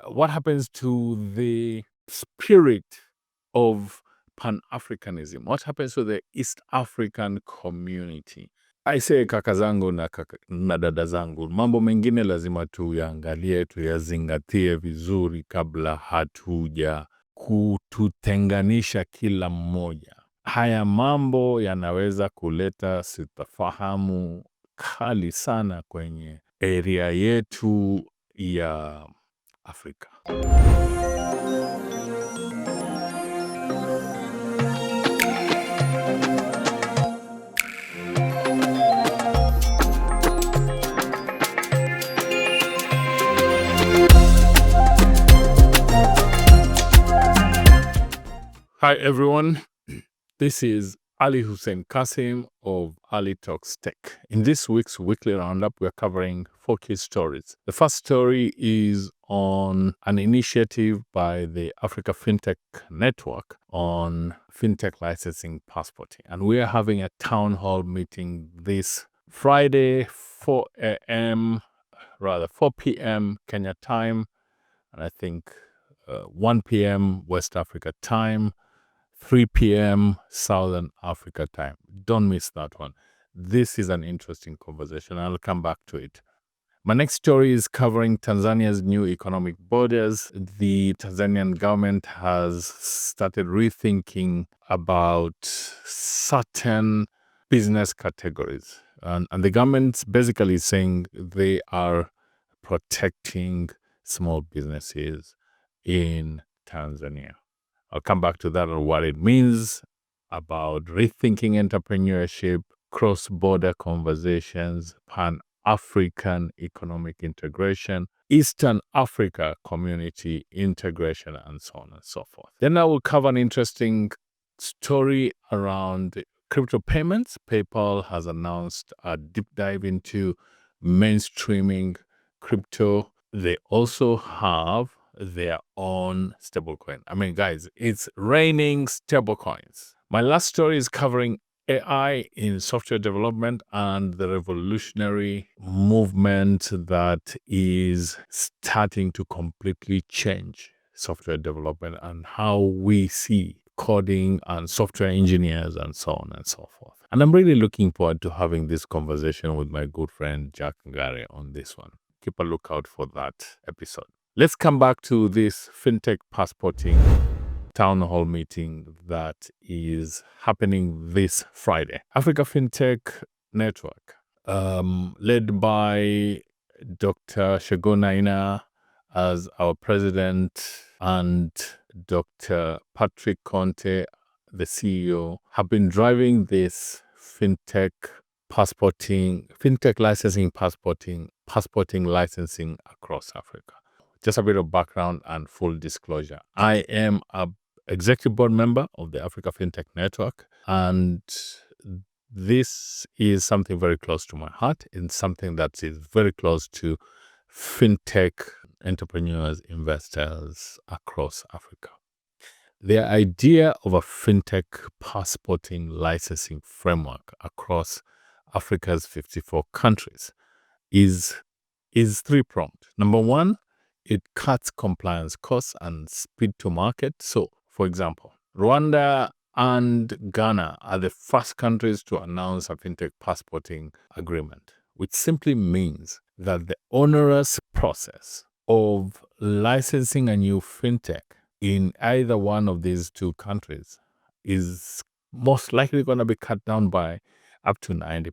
what happens to the spirit of Pan-Africanism? What happens to the East African community? I say kaka zangu na dada zangu, mambo mengine lazima tuyaangalie, tuyazingatie vizuri kabla hatuja kututenganisha kila mmoja. Haya mambo yanaweza kuleta sitafahamu kali sana kwenye area yetu ya Afrika. Hi everyone, this is Ali Hussein Kasim of Ali Talks Tech. In this week's weekly roundup, we're covering 4 key stories. The first story is on an initiative by the Africa Fintech Network on fintech licensing passporting. And we are having a town hall meeting this Friday, 4 p.m. Kenya time, and I think 1 p.m. West Africa time, 3 p.m. Southern Africa time. Don't miss that one. This is an interesting conversation. I'll come back to it. My next story is covering Tanzania's new economic borders. The Tanzanian government has started rethinking about certain business categories. And the government's basically saying they are protecting small businesses in Tanzania. I'll come back to that and what it means about rethinking entrepreneurship, cross-border conversations, Pan-African economic integration, Eastern Africa community integration, and so on and so forth. Then I will cover an interesting story around crypto payments. PayPal has announced a deep dive into mainstreaming crypto. They also have their own stablecoin. I mean, guys, it's raining stablecoins. My last story is covering AI in software development and the revolutionary movement that is starting to completely change software development and how we see coding and software engineers and so on and so forth. And I'm really looking forward to having this conversation with my good friend Jack Ngare on this one. Keep a lookout for that episode. Let's come back to this fintech passporting town hall meeting that is happening this Friday. Africa Fintech Network, led by Dr. Shagonaina as our president and Dr. Patrick Conte, the CEO, have been driving this fintech licensing passporting licensing across Africa. Just a bit of background and full disclosure. I am an executive board member of the Africa Fintech Network, and this is something very close to my heart and something that is very close to fintech entrepreneurs, investors across Africa. The idea of a fintech passporting licensing framework across Africa's 54 countries is three-pronged. Number one, it cuts compliance costs and speed to market. So, for example, Rwanda and Ghana are the first countries to announce a fintech passporting agreement, which simply means that the onerous process of licensing a new fintech in either one of these two countries is most likely going to be cut down by up to 90%,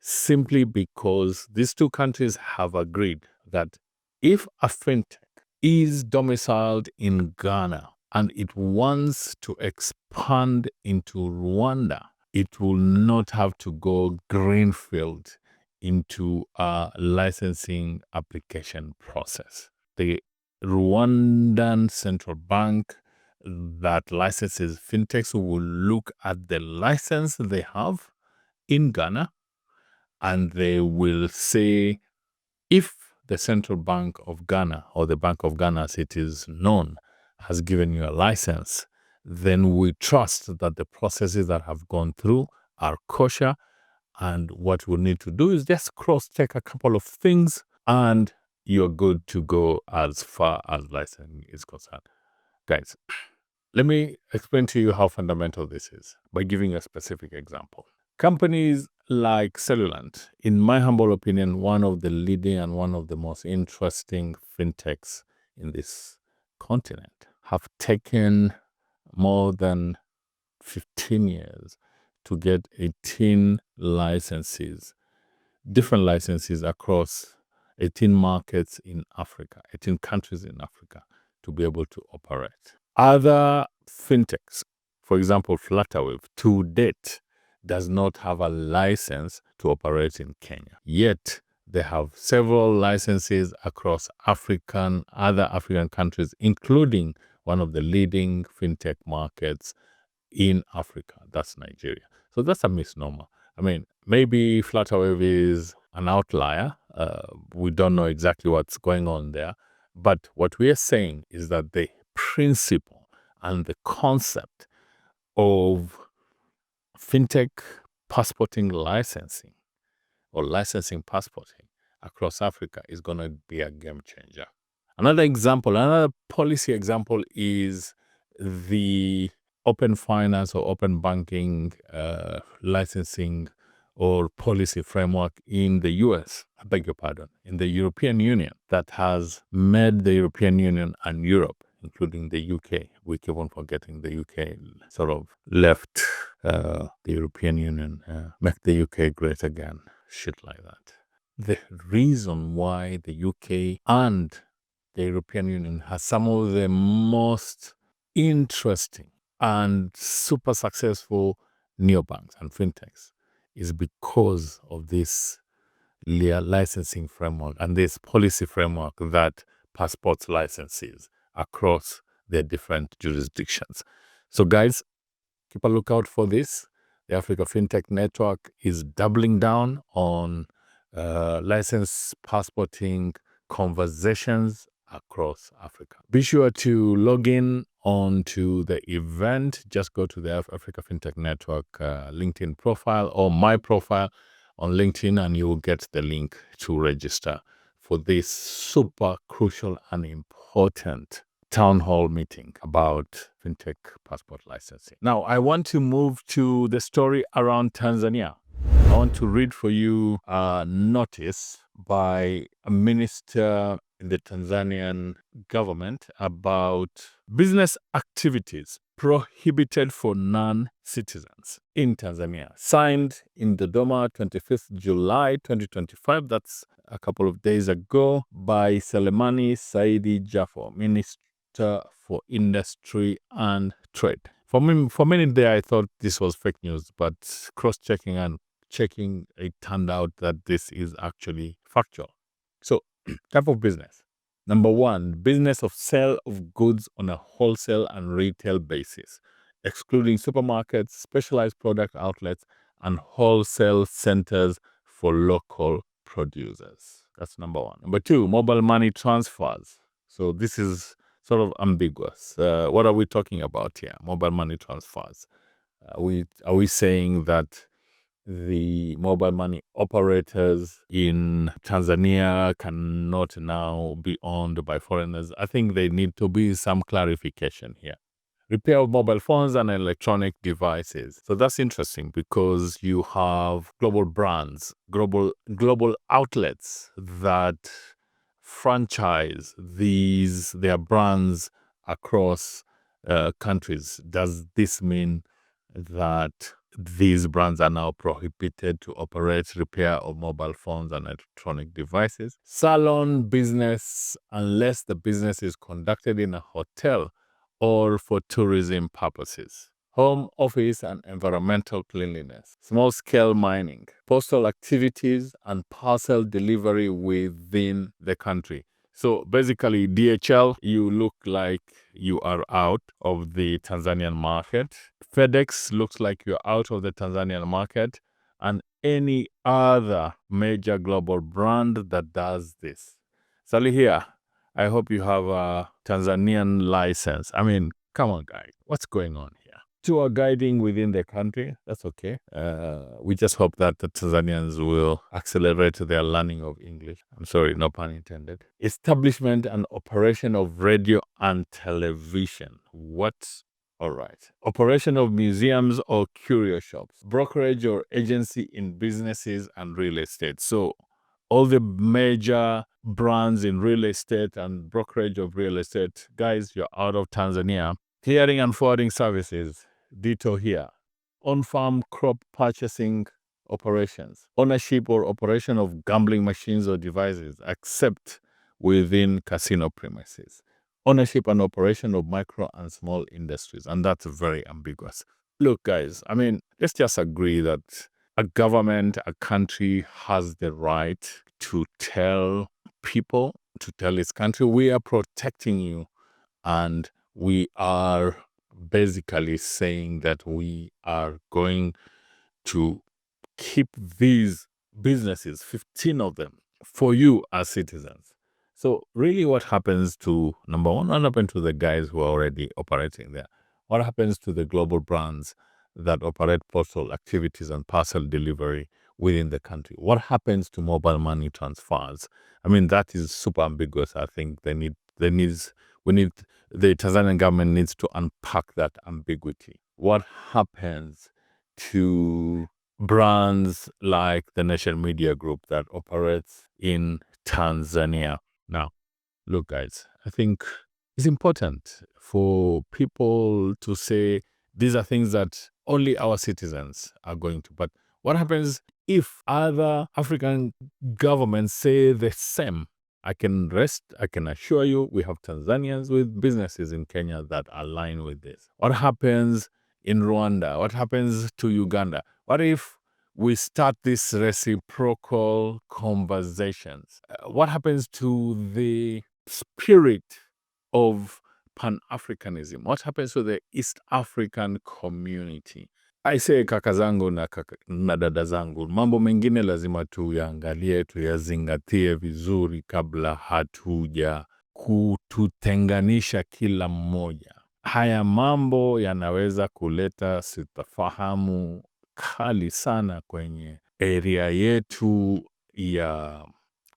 simply because these two countries have agreed that if a fintech is domiciled in Ghana and it wants to expand into Rwanda, it will not have to go greenfield into a licensing application process. The Rwandan Central Bank that licenses fintechs will look at the license they have in Ghana, and they will say, if the Central Bank of Ghana, or the Bank of Ghana as it is known, has given you a license, then we trust that the processes that have gone through are kosher, and what we need to do is just cross-check a couple of things, and you're good to go as far as licensing is concerned. Guys, let me explain to you how fundamental this is by giving a specific example. Companies like Cellulant, in my humble opinion, one of the leading and one of the most interesting fintechs in this continent, have taken more than 15 years to get 18 licenses, different licenses across 18 markets in Africa, 18 countries in Africa to be able to operate. Other fintechs, for example, Flutterwave, to date, does not have a license to operate in Kenya. Yet, they have several licenses across other African countries, including one of the leading fintech markets in Africa. That's Nigeria. So that's a misnomer. I mean, maybe Flutterwave is an outlier. We don't know exactly what's going on there. But what we are saying is that the principle and the concept of fintech passporting licensing or licensing passporting across Africa is going to be a game changer. Another policy example is the open finance or open banking licensing or policy framework in the US, I beg your pardon, in the European Union that has made the European Union and Europe, including the UK, we keep on forgetting the UK, sort of left the European Union, make the UK great again, shit like that. The reason why the UK and the European Union has some of the most interesting and super successful neobanks and fintechs is because of this licensing framework and this policy framework that passports licenses across their different jurisdictions. So guys, keep a lookout for this. The Africa FinTech Network is doubling down on license passporting conversations across Africa. Be sure to log in onto the event. Just go to the Africa FinTech Network LinkedIn profile or my profile on LinkedIn, and you will get the link to register for this super crucial and important town hall meeting about fintech passport licensing. Now, I want to move to the story around Tanzania. I want to read for you a notice by a minister in the Tanzanian government about business activities prohibited for non-citizens in Tanzania, signed in Dodoma 25th July 2025. That's a couple of days ago by Selemani Saidi Jafo, Minister for Industry and Trade. For a minute there, I thought this was fake news, but cross-checking and checking, it turned out that this is actually factual. So, type of business. Number one, business of sale of goods on a wholesale and retail basis, excluding supermarkets, specialized product outlets, and wholesale centers for local producers. That's number one. Number two, mobile money transfers. So this is sort of ambiguous. What are we talking about here? Mobile money transfers. Are we saying that the mobile money operators in Tanzania cannot now be owned by foreigners? I think there need to be some clarification here. Repair of mobile phones and electronic devices. So that's interesting because you have global brands, global outlets that franchise their brands across countries. Does this mean that these brands are now prohibited to operate repair of mobile phones and electronic devices? Salon business, unless the business is conducted in a hotel or for tourism purposes. Home office and environmental cleanliness. Small-scale mining. Postal activities and parcel delivery within the country. So basically, DHL, you look like you are out of the Tanzanian market. FedEx looks like you're out of the Tanzanian market. And any other major global brand that does this. Sally here, I hope you have a Tanzanian license. I mean, come on, guys. What's going on here? tour guiding within the country. That's okay. We just hope that the Tanzanians will accelerate their learning of English. I'm sorry, no pun intended. Establishment and operation of radio and television. What? All right. Operation of museums or curio shops. Brokerage or agency in businesses and real estate. So all the major brands in real estate and brokerage of real estate, guys, you're out of Tanzania. Clearing and forwarding services, ditto here. On-farm crop purchasing operations, ownership or operation of gambling machines or devices, except within casino premises. Ownership and operation of micro and small industries, and that's very ambiguous. Look, guys, I mean, let's just agree that a government, a country has the right to tell people, to tell its country, we are protecting you, and we are basically saying that we are going to keep these businesses, 15 of them, for you as citizens. So really what happens to, number one, what happens to the guys who are already operating there? What happens to the global brands that operate postal activities and parcel delivery within the country? What happens to mobile money transfers? I mean, that is super ambiguous. I think we need, the Tanzanian government needs to unpack that ambiguity. What happens to brands like the Nation Media Group that operates in Tanzania? Now, look, guys, I think it's important for people to say these are things that only our citizens are going to. But what happens if other African governments say the same? I can assure you, we have Tanzanians with businesses in Kenya that align with this. What happens in Rwanda? What happens to Uganda? What if we start these reciprocal conversations? What happens to the spirit of Pan-Africanism? What happens to the East African community? I say kaka zangu na dada zangu, mambo mengine lazima tuyaangalie, tuyazingatie vizuri kabla hatuja kututenganisha kila mmoja. Haya mambo yanaweza kuleta sitafahamu kali sana kwenye area yetu ya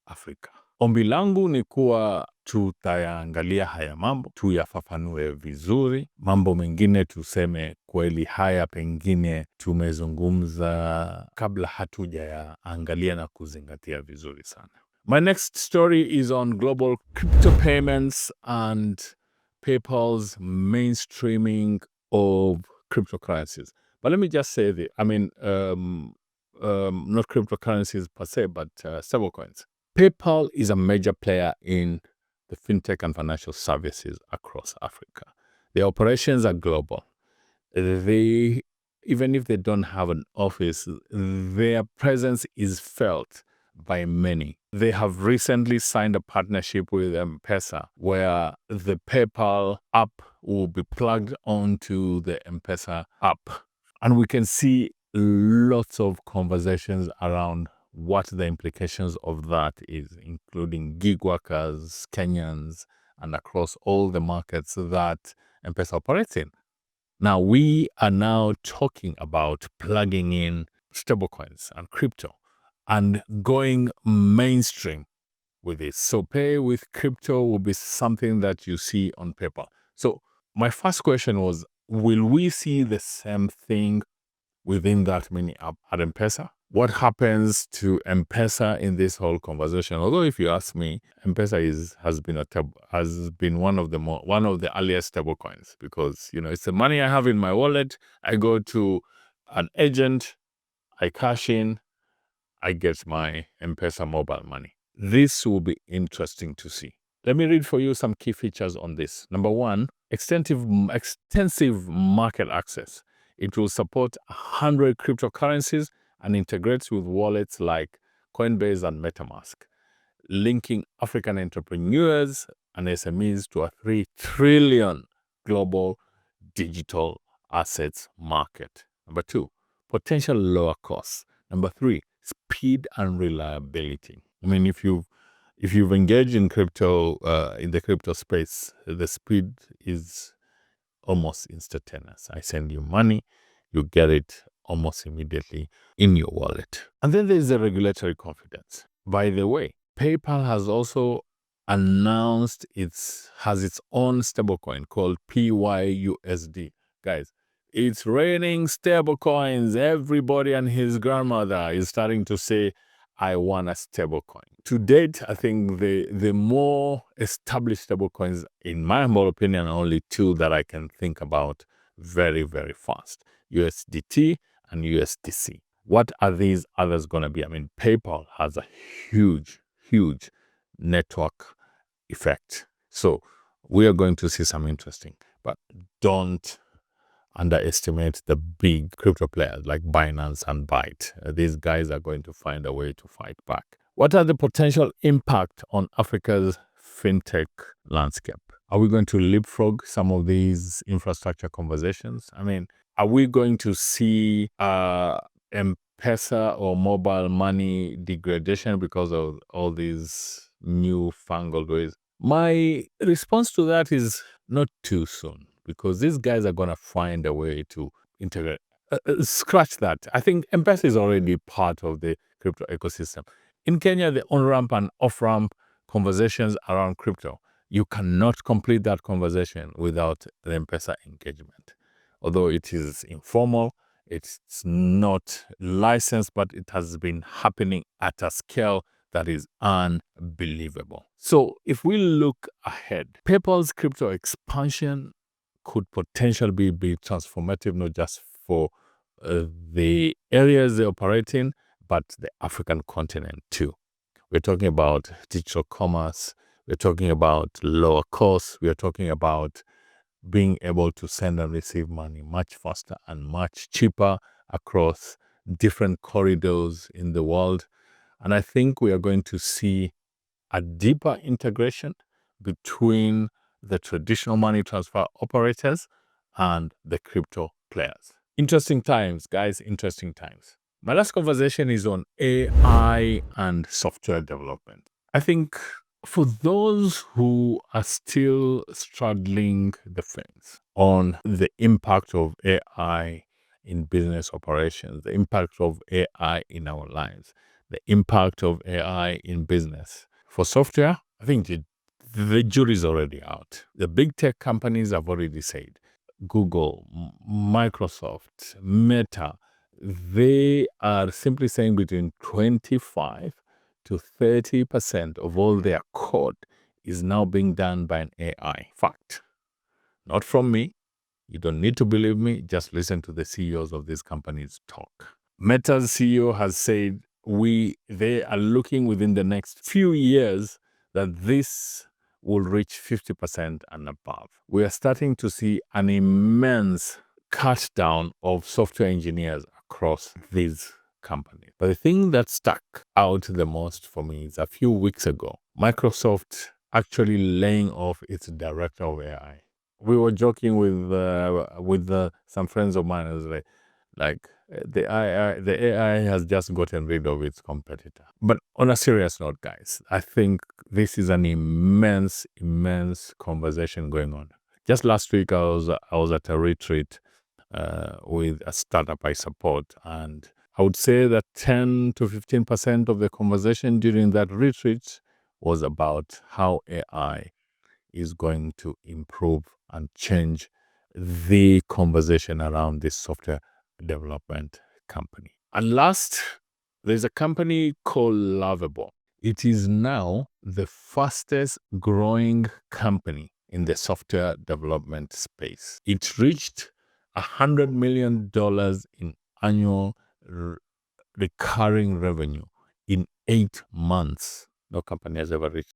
Afrika. Ombi langu ni kuwa tutayaangalia haya mambo, tuyafafanue vizuri. Mambo mengine tuseme kweli haya pengine tumezungumza kabla hatujayaangalia na kuzingatia vizuri sana. My next story is on global crypto payments and PayPal's mainstreaming of cryptocurrencies. But let me just say this. I mean, not cryptocurrencies per se, but stablecoins. PayPal is a major player in the fintech and financial services across Africa. Their operations are global. Even if they don't have an office, their presence is felt by many. They have recently signed a partnership with M-Pesa, where the PayPal app will be plugged onto the M-Pesa app. And we can see lots of conversations around what the implications of that is, including gig workers, Kenyans, and across all the markets that M-Pesa operates in. Now, we are now talking about plugging in stablecoins and crypto and going mainstream with it. So pay with crypto will be something that you see on PayPal. So my first question was, will we see the same thing within that mini app at M-Pesa? What happens to M-Pesa in this whole conversation? Although, if you ask me, M-Pesa has been one of the earliest stable coins, because it's the money I have in my wallet. I go to an agent, I cash in, I get my M-Pesa mobile money. This will be interesting to see. Let me read for you some key features on this. Number one, extensive market access. It will support 100 cryptocurrencies and integrates with wallets like Coinbase and MetaMask, linking African entrepreneurs and SMEs to a 3 trillion global digital assets market. Number two, potential lower costs. Number three, speed and reliability. I mean, if you've engaged in crypto, in the crypto space, the speed is almost instantaneous. I send you money, you get it almost immediately in your wallet. And then there's the regulatory confidence. By the way, PayPal has also announced has its own stablecoin called PYUSD. Guys, it's raining stablecoins. Everybody and his grandmother is starting to say, I want a stablecoin. To date, I think the more established stablecoins, in my humble opinion, are only two that I can think about very, very fast: USDT and USDC. What are these others going to be? I mean, PayPal has a huge, huge network effect. So we are going to see some interesting, but don't underestimate the big crypto players like Binance and Byte. These guys are going to find a way to fight back. What are the potential impact on Africa's fintech landscape? Are we going to leapfrog some of these infrastructure conversations? I mean, are we going to see M-Pesa or mobile money degradation because of all these newfangled ways? My response to that is not too soon, because these guys are going to find a way to integrate. Scratch that. I think M-Pesa is already part of the crypto ecosystem. In Kenya, the on-ramp and off-ramp conversations around crypto, you cannot complete that conversation without the M-Pesa engagement. Although it is informal, it's not licensed, but it has been happening at a scale that is unbelievable. So if we look ahead, PayPal's crypto expansion could potentially be transformative, not just for the areas they operate in, but the African continent too. We're talking about digital commerce. We're talking about lower costs. We're talking about being able to send and receive money much faster and much cheaper across different corridors in the world. And I think we are going to see a deeper integration between the traditional money transfer operators and the crypto players. Interesting times, guys, interesting times. My last conversation is on AI and software development. I think for those who are still straddling the fence on the impact of AI in business operations, the impact of AI in our lives, the impact of AI in business. For software, I think the jury's already out. The big tech companies have already said, Google, Microsoft, Meta, they are simply saying between 25 to 30% of all their code is now being done by an AI. Fact. Not from me. You don't need to believe me. Just listen to the CEOs of these companies talk. Meta's CEO has said they are looking within the next few years that this will reach 50% and above. We are starting to see an immense cut down of software engineers across these companies. But the thing that stuck out the most for me is a few weeks ago, Microsoft actually laying off its director of AI. We were joking with some friends of mine. It was like the AI has just gotten rid of its competitor. But on a serious note, guys, I think this is an immense conversation going on. Just last week, I was at a retreat with a startup I support, and I would say that 10 to 15% of the conversation during that retreat was about how AI is going to improve and change the conversation around this software development company. And last, there's a company called Lovable. It is now the fastest growing company in the software development space. It reached $100 million in annual recurring revenue in 8 months. No company has ever reached